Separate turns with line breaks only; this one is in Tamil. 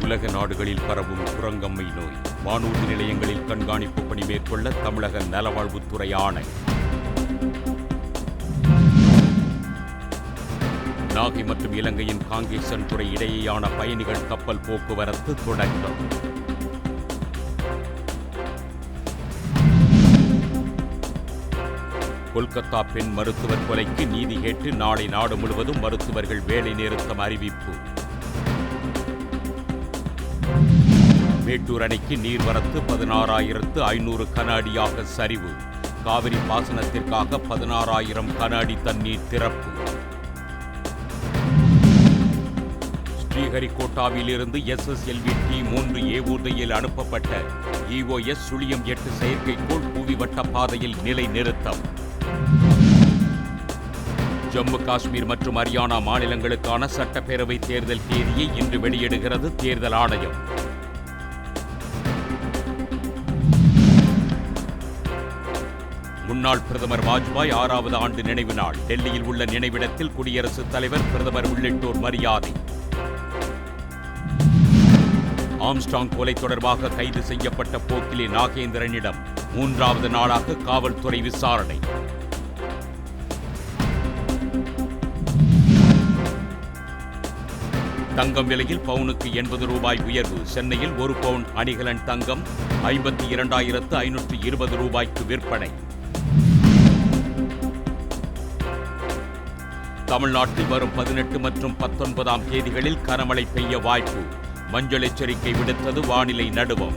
உலக நாடுகளில் பரவும் குரங்கம்மை நோய். வானூர்தி நிலையங்களில் கண்காணிப்பு பணி மேற்கொள்ள தமிழக நலவாழ்வுத்துறை ஆணை. நாகை மற்றும் இலங்கையின் காங்கேசன் துறை இடையேயான பயணிகள் கப்பல் போக்குவரத்து தொடக்கம். கொல்கத்தா பெண் மருத்துவர் கொலைக்கு நீதி கேட்டு நாளை நாடு முழுவதும் மருத்துவர்கள் வேலை நிறுத்தம் அறிவிப்பு. மேட்டூர் அணைக்கு நீர்வரத்து 16,500 கன அடியாக சரிவு. காவிரி பாசனத்திற்காக 16,000 கன அடி தண்ணீர் திறப்பு. ஸ்ரீஹரிகோட்டாவில் இருந்து SSLV-T-3 ஏவூர்தியில் அனுப்பப்பட்ட EOS-8 செயற்கைக்கோள் புவி வட்ட பாதையில் நிலை நிறுத்தம். ஜம்மு காஷ்மீர் மற்றும் ஹரியானா மாநிலங்களுக்கான சட்டப்பேரவை தேர்தல் தேதியை இன்று வெளியிடுகிறது தேர்தல் ஆணையம். முன்னாள் பிரதமர் வாஜ்பாய் 6வது ஆண்டு நினைவு நாள். டெல்லியில் உள்ள நினைவிடத்தில் குடியரசுத் தலைவர், பிரதமர் உள்ளிட்டோர் மரியாதை. ஆம்ஸ்ட்ராங் கொலை தொடர்பாக கைது செய்யப்பட்ட போக்கிலே நாகேந்திரனிடம் 3வது நாளாக காவல்துறை விசாரணை. தங்கம் விலையில் பவுனுக்கு 80 ரூபாய் உயர்வு. சென்னையில் 1 பவுன் அணிகலன் தங்கம் 52,520 ரூபாய்க்கு விற்பனை. தமிழ்நாட்டில் வரும் 18 மற்றும் 19ஆம் தேதிகளில் கனமழை பெய்ய வாய்ப்பு. மஞ்சள் எச்சரிக்கை விடுத்தது வானிலை நடுவம்.